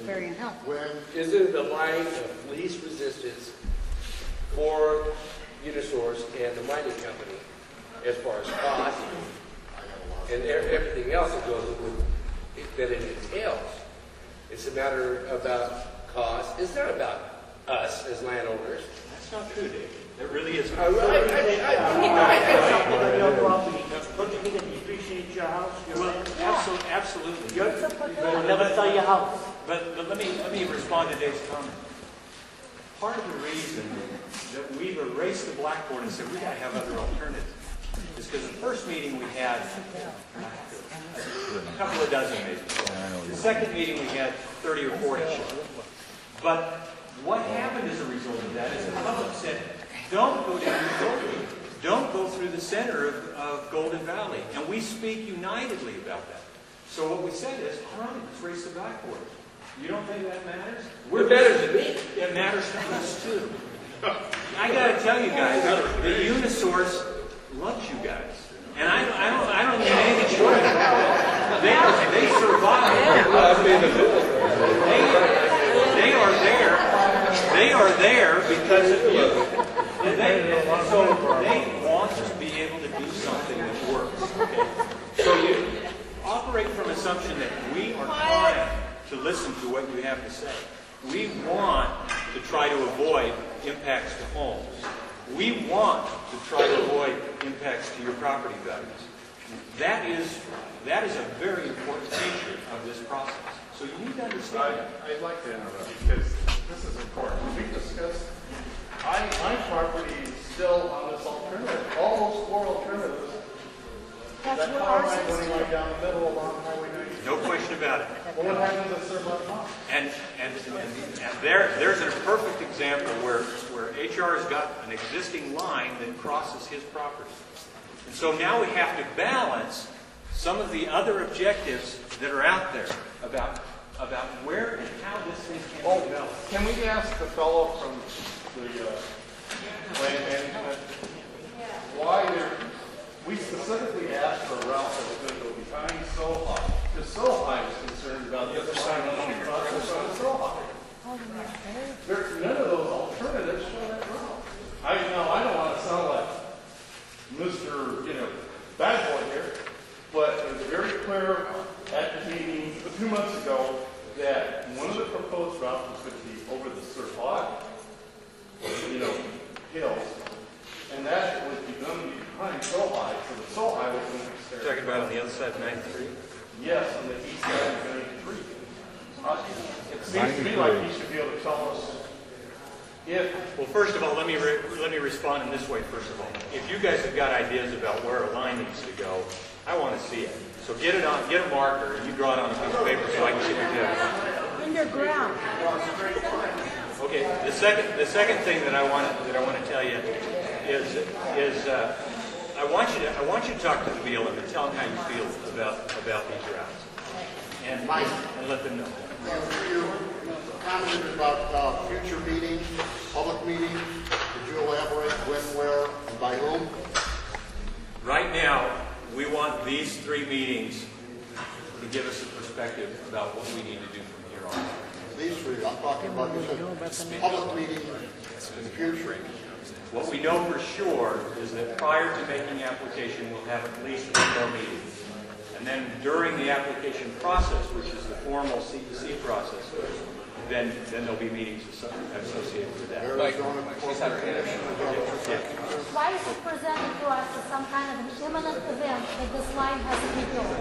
very unhelpful. Isn't the line of least resistance for Unisource and the mining company as far as cost and everything else that goes with it, that it entails? It's a matter about cost. It's not about us as landowners. That's not true, Dave. It really isn't. Don't you think it depreciates your house, your land? Absolutely. You'll never sell your house. But let me respond to Dave's comment. Part of the reason that we've erased the blackboard and said we got to have other alternatives is because the first meeting we had a couple of dozen maybe. The second meeting we had 30 or 40. But what happened as a result of that is the public said, don't go down the Golden. Don't go through the center of Golden Valley. And we speak unitedly about that. So what we said is, all right, let's raise the blackboard. You don't think that matters? We're better than me. It matters to us too. I got to tell you guys, the Unisource loves you guys. And I don't mean anything short of that. They survive. They are there because of you. So they want to be able to do something that works. Okay? So you operate from assumption that we are trying to listen to what you have to say. We want to try to avoid impacts to homes. We want to try to avoid impacts to your property values. That is a very important feature of this process. So you need to understand that. I'd like to interrupt because this is important. We discussed, my property is still on this alternative, all those four alternatives. That's That what power ours line is going right down the middle along Highway 93. No question about it. Well, what happens if they're left off? And there's a perfect example where HR has got an existing line that crosses his property. And so now we have to balance some of the other objectives that are out there about where and how this thing can be developed. Can we ask the fellow from the land management why we specifically asked for a route that was going to go behind Sohi, because Sohi was concerned about the other side of the process on Sohi. There's none of those alternatives for that route. I don't want to sound like Mr. Bad boy here, but it was very clear at the meeting 2 months ago that one of the proposed routes was going to be over the Sohi, hills, and that was going to be behind Sohi, so the Sohi was going to be there. Talking about on the other side of 93? Yes, on the east side of 93. It seems to me like he should be able to tell us if... Well, first of all, let me respond in this way, first of all. If you guys have got ideas about where a line needs to go, I want to see it. So get a marker, and you draw it on a piece of paper so I can see what you have. Underground. Okay, the second thing that I want to tell you is I want you to talk to the BLM and tell them how you feel about these routes, and let them know. You commented about future meetings, public meetings. Could you elaborate when, where, and by whom? Right now, we want these 3 meetings to give us a perspective about what we need to do from here on. These 3, I'm talking about, you said public meetings in the future. What we know for sure is that prior to making application, we'll have at least 1 more meeting. And then during the application process, which is the formal CEC process, then there'll be meetings associated with that. Why is it presented to us as some kind of an imminent event that this line has to be built?